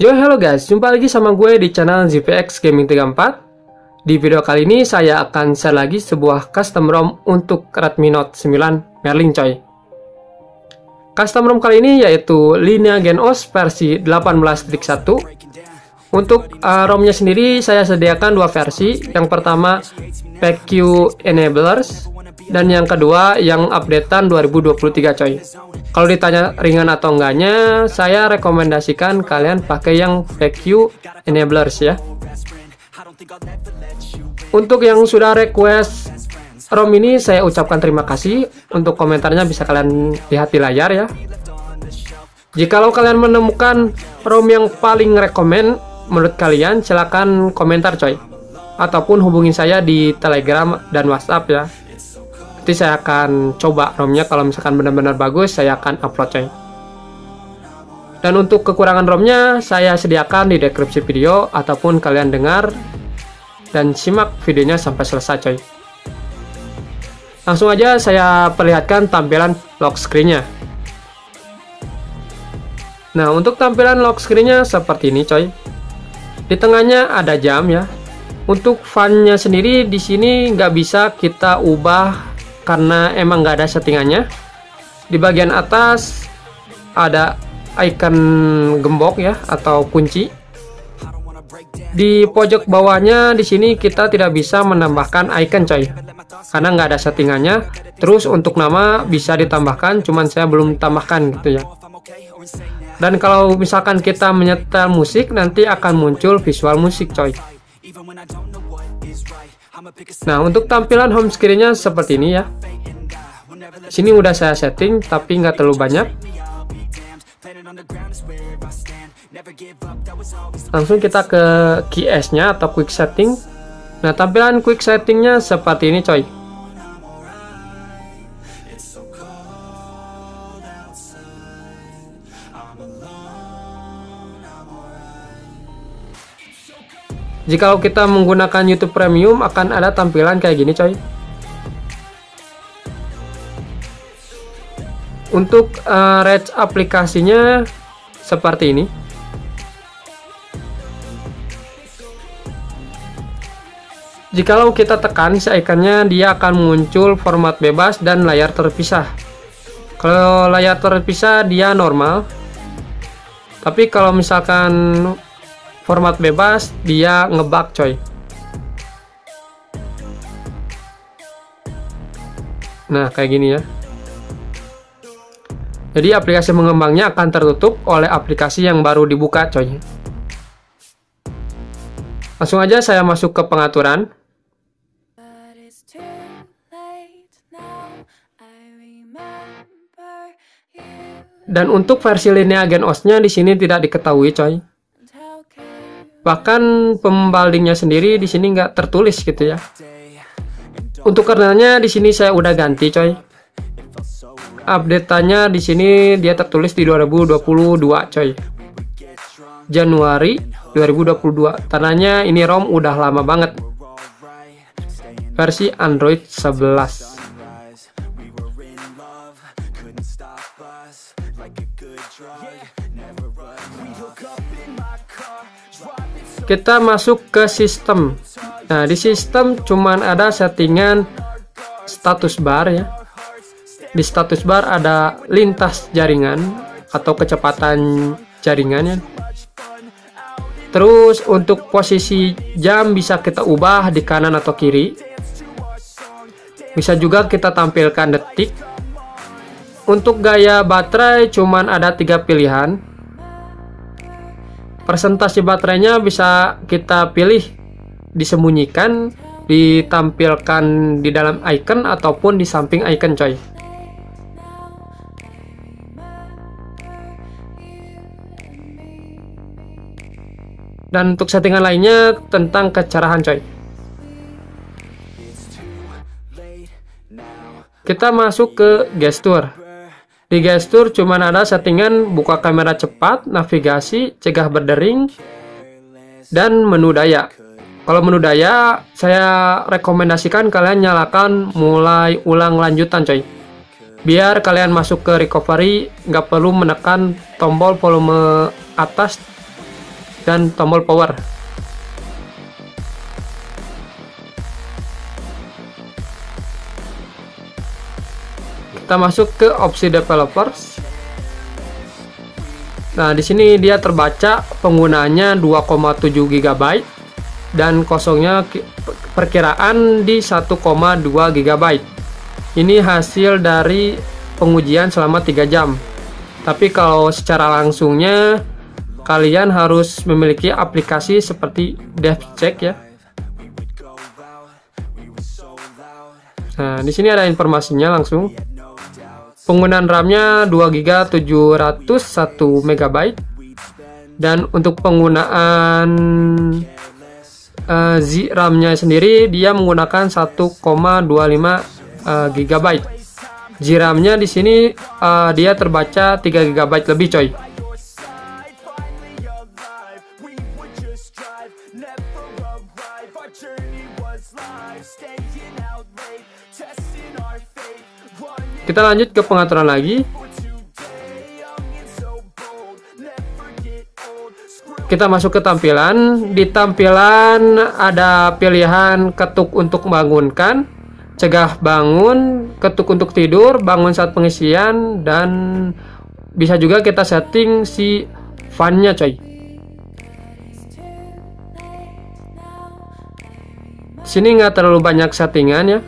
Yo, hello guys, jumpa lagi sama gue di channel ZPX Gaming 34. Di video kali ini saya akan share lagi sebuah custom ROM untuk Redmi Note 9 Merlin coy. Custom ROM kali ini yaitu Linea Gen-OS versi 18.1. Untuk ROM-nya sendiri saya sediakan dua versi. Yang pertama PQ Enablers dan yang kedua yang updatean 2023 coy. Kalau ditanya ringan atau enggaknya, saya rekomendasikan kalian pakai yang PQ Enablers ya. Untuk yang sudah request ROM ini, saya ucapkan terima kasih. Untuk komentarnya bisa kalian lihat di layar ya. Jikalau kalian menemukan ROM yang paling rekomen menurut kalian, silahkan komentar coy. Ataupun hubungin saya di Telegram dan WhatsApp ya. Nanti saya akan coba ROM-nya, kalau misalkan benar-benar bagus saya akan upload coy. Dan untuk kekurangan ROM-nya saya sediakan di deskripsi video, ataupun kalian dengar dan simak videonya sampai selesai coy. Langsung aja saya perlihatkan tampilan lock screen-nya. Nah, untuk tampilan lock screen-nya seperti ini coy. Di tengahnya ada jam ya. Untuk font-nya sendiri di sini nggak bisa kita ubah karena emang nggak ada settingannya. Di bagian atas ada icon gembok ya atau kunci. Di pojok bawahnya di sini kita tidak bisa menambahkan icon coy, karena nggak ada settingannya. Terus untuk nama bisa ditambahkan, cuman saya belum tambahkan gitu ya. Dan kalau misalkan kita menyetel musik, nanti akan muncul visual musik coy. Nah, untuk tampilan home screen-nya seperti ini ya. Sini udah saya setting tapi nggak terlalu banyak. Langsung kita ke keys-nya atau quick setting. Nah, tampilan quick setting-nya seperti ini coy. Jikalau kita menggunakan YouTube Premium akan ada tampilan kayak gini coy. Untuk range aplikasinya seperti ini. Jikalau kita tekan si ikonnya, dia akan muncul format bebas dan layar terpisah. Kalau layar terpisah dia normal. Tapi kalau misalkan format bebas dia ngebug coy. Nah, kayak gini ya. Jadi aplikasi mengembangnya akan tertutup oleh aplikasi yang baru dibuka coy. Langsung aja saya masuk ke pengaturan. Dan untuk versi Linea Gen-OS-nya di sini tidak diketahui coy. Bahkan pembandingnya sendiri di sini nggak tertulis gitu ya. Untuk kernelnya di sini saya udah ganti coy. Update-nya di sini dia tertulis di 2022 coy. Januari 2022. Tandanya ini ROM udah lama banget. Versi Android 11. Kita masuk ke sistem. Nah, di sistem cuman ada settingan status bar ya. Di status bar ada lintas jaringan atau kecepatan jaringannya. Terus untuk posisi jam bisa kita ubah di kanan atau kiri. Bisa juga kita tampilkan detik. Untuk gaya baterai cuman ada 3 pilihan. Persentase baterainya bisa kita pilih disembunyikan, ditampilkan di dalam icon ataupun di samping icon coy. Dan untuk settingan lainnya tentang kecerahan coy. Kita masuk ke gestur. Di gestur cuman ada settingan buka kamera cepat, navigasi, cegah berdering, dan menu daya. Kalau menu daya saya rekomendasikan kalian nyalakan mulai ulang lanjutan coy. Biar kalian masuk ke recovery nggak perlu menekan tombol volume atas dan tombol power. Kita masuk ke opsi developers. Nah, di sini dia terbaca penggunanya 2,7 GB dan kosongnya perkiraan di 1,2 GB. Ini hasil dari pengujian selama 3 jam. Tapi kalau secara langsungnya kalian harus memiliki aplikasi seperti DevCheck ya. Nah, di sini ada informasinya langsung. Penggunaan RAM-nya 2 GB 701 MB, dan untuk penggunaan RAM-nya sendiri dia menggunakan 1,25 GB. RAM-nya di sini dia terbaca 3 GB lebih, coy. Kita lanjut ke pengaturan lagi. Kita masuk ke tampilan. Di tampilan ada pilihan ketuk untuk membangunkan, cegah bangun, ketuk untuk tidur, bangun saat pengisian, dan bisa juga kita setting si fan-nya, coy. Sini nggak terlalu banyak settingan ya.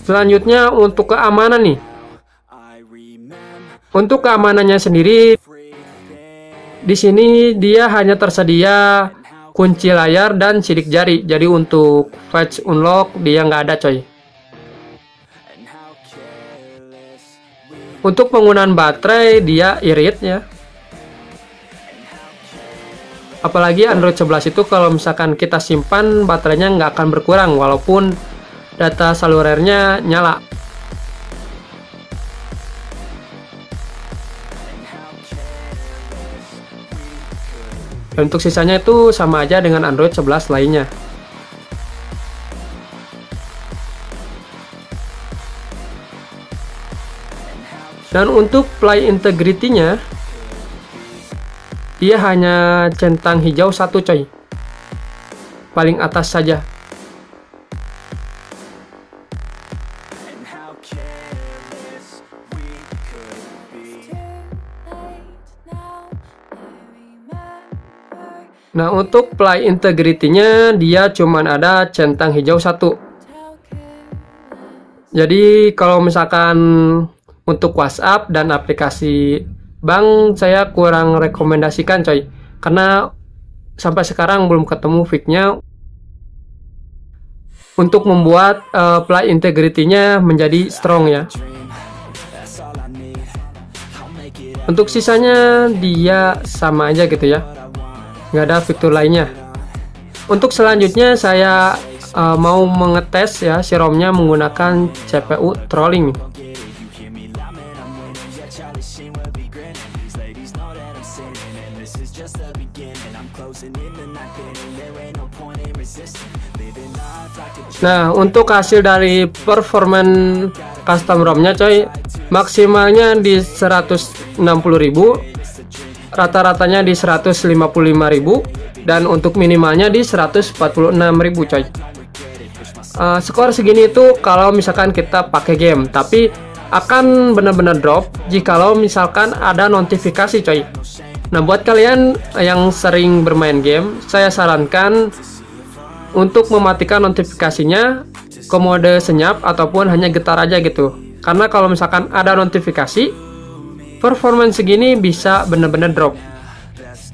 Selanjutnya untuk keamanan nih. Untuk keamanannya sendiri, di sini dia hanya tersedia kunci layar dan sidik jari. Jadi untuk face unlock dia nggak ada, coy. Untuk penggunaan baterai dia irit ya. Apalagi Android 11 itu kalau misalkan kita simpan, baterainya nggak akan berkurang walaupun data salurernya nyala. Dan untuk sisanya itu sama aja dengan Android 11 lainnya. Dan untuk Play Integrity-nya dia hanya centang hijau satu, coy. Paling atas saja. Nah, untuk Play Integrity-nya dia cuman ada centang hijau satu. Jadi kalau misalkan untuk WhatsApp dan aplikasi bank saya kurang rekomendasikan, coy, karena sampai sekarang belum ketemu fix-nya untuk membuat Play Integrity-nya menjadi strong ya. Untuk sisanya dia sama aja gitu ya, nggak ada fitur lainnya. Untuk selanjutnya saya mau mengetes ya si ROM-nya menggunakan CPU trolling. Nah, untuk hasil dari performance custom ROM-nya, coy, maksimalnya di 160.000, rata-ratanya di 155.000, dan untuk minimalnya di 146.000, coy. Skor segini itu kalau misalkan kita pakai game, tapi akan benar-benar drop jikalau misalkan ada notifikasi, coy. Nah, buat kalian yang sering bermain game, saya sarankan untuk mematikan notifikasinya ke mode senyap ataupun hanya getar aja gitu. Karena kalau misalkan ada notifikasi, performance segini bisa benar-benar drop.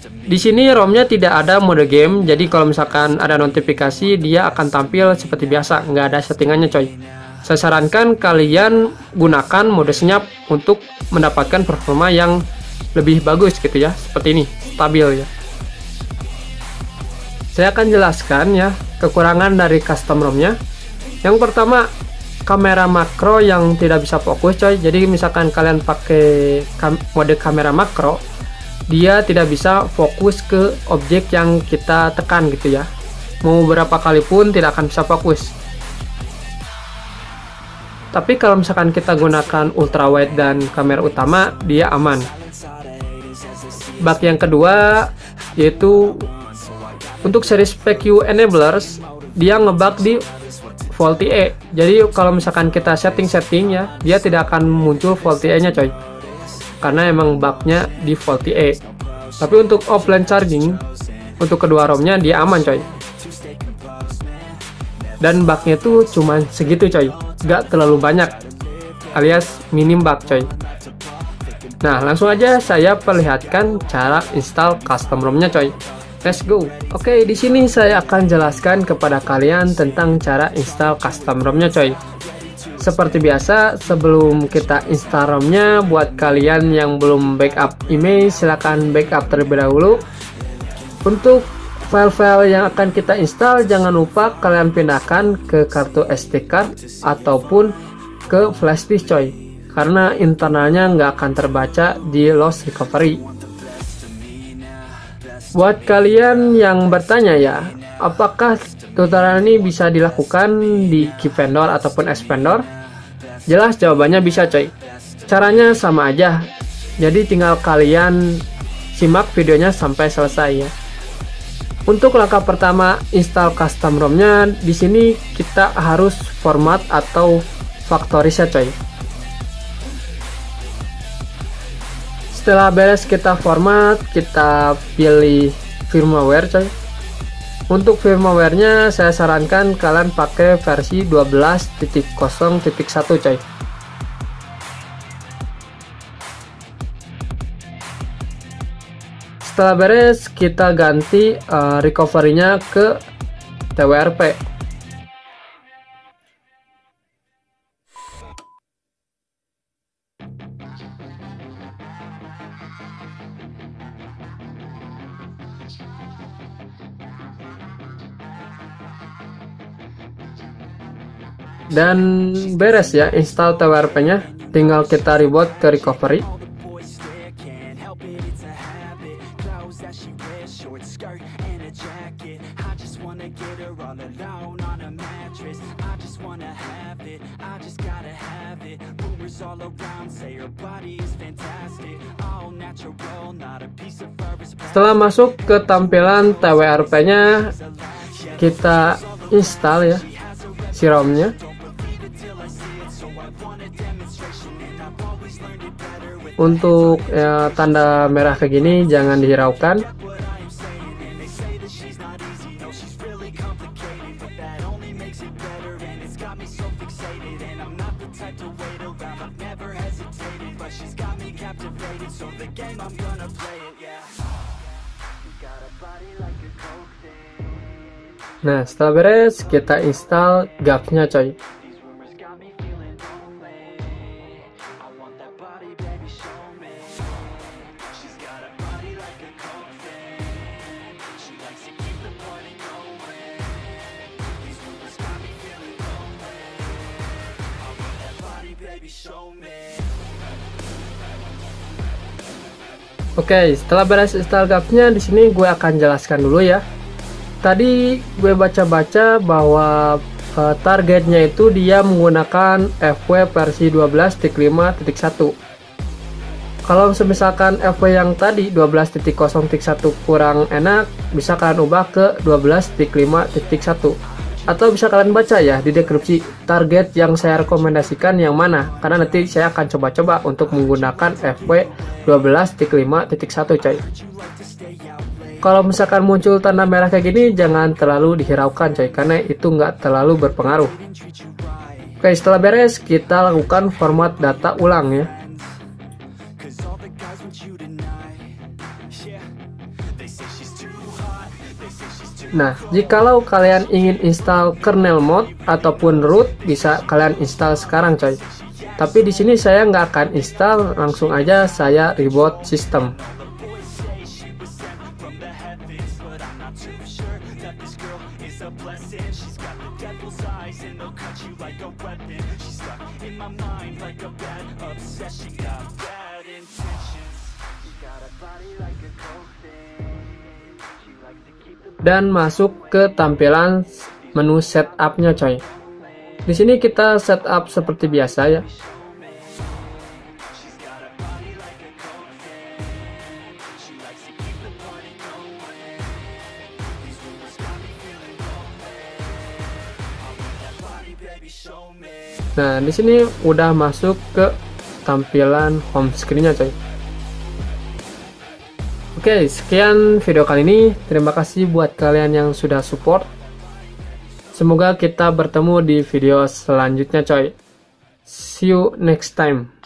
Di sini ROM-nya tidak ada mode game, jadi kalau misalkan ada notifikasi dia akan tampil seperti biasa, nggak ada settingannya, coy. Saya sarankan kalian gunakan mode senyap untuk mendapatkan performa yang lebih bagus gitu ya, seperti ini, stabil ya. Saya akan jelaskan ya kekurangan dari custom ROM-nya. Yang pertama, kamera makro yang tidak bisa fokus, coy. Jadi misalkan kalian pakai mode kamera makro, dia tidak bisa fokus ke objek yang kita tekan gitu ya. Mau berapa kali pun tidak akan bisa fokus. Tapi kalau misalkan kita gunakan ultrawide dan kamera utama, dia aman. Bug yang kedua yaitu untuk series PQ enablers, dia ngebug di VoLTE. Jadi kalau misalkan kita setting ya, dia tidak akan muncul VoLTE-nya coy. Karena emang bugnya di VoLTE. Tapi untuk offline charging, untuk kedua ROM-nya dia aman coy. Dan bugnya tuh cuman segitu coy, gak terlalu banyak, alias minim bug coy. Nah langsung aja saya perlihatkan cara install custom ROM-nya coy. Let's go. Oke, di sini saya akan jelaskan kepada kalian tentang cara install custom ROM-nya coy. Seperti biasa, sebelum kita install ROM-nya, buat kalian yang belum backup image, silahkan backup terlebih dahulu. Untuk file-file yang akan kita install, jangan lupa kalian pindahkan ke kartu SD card ataupun ke flash disk coy, karena internalnya nggak akan terbaca di loss recovery. Buat kalian yang bertanya ya, apakah tutorial ini bisa dilakukan di key vendor ataupun Xpendor? Jelas jawabannya bisa coy. Caranya sama aja, jadi tinggal kalian simak videonya sampai selesai ya. Untuk langkah pertama install custom ROM-nya, di sini kita harus format atau factory reset coy. Setelah beres kita format, kita pilih firmware coy. Untuk firmware-nya saya sarankan kalian pakai versi 12.0.1 coy. Setelah beres, kita ganti recovery-nya ke TWRP. Dan beres ya install TWRP-nya, tinggal kita reboot ke recovery. Setelah masuk ke tampilan TWRP-nya, kita install ya si ROM-nya. Untuk ya, tanda merah kayak gini jangan dihiraukan. Nah, setelah beres kita install GAF-nya coy. Oke, setelah beres install GAF-nya, di sini gue akan jelaskan dulu ya. Tadi gue baca-baca bahwa targetnya itu dia menggunakan FW versi 12.5.1. Kalau misalkan FW yang tadi 12.0.1 kurang enak, bisa kalian ubah ke 12.5.1. Atau bisa kalian baca ya di deskripsi target yang saya rekomendasikan yang mana, karena nanti saya akan coba-coba untuk menggunakan FW 12.5.1 coy. Kalau misalkan muncul tanda merah kayak gini, jangan terlalu dihiraukan coy, karena itu nggak terlalu berpengaruh. Oke, setelah beres kita lakukan format data ulang ya. Nah, jikalau kalian ingin install kernel mode ataupun root, bisa kalian install sekarang coy. Tapi di sini saya nggak akan install, langsung aja saya reboot sistem. Dan masuk ke tampilan menu setupnya coy. Di sini kita setup seperti biasa ya. Nah, di sini udah masuk ke tampilan home screen-nya, coy. Oke, sekian video kali ini. Terima kasih buat kalian yang sudah support. Semoga kita bertemu di video selanjutnya, coy. See you next time.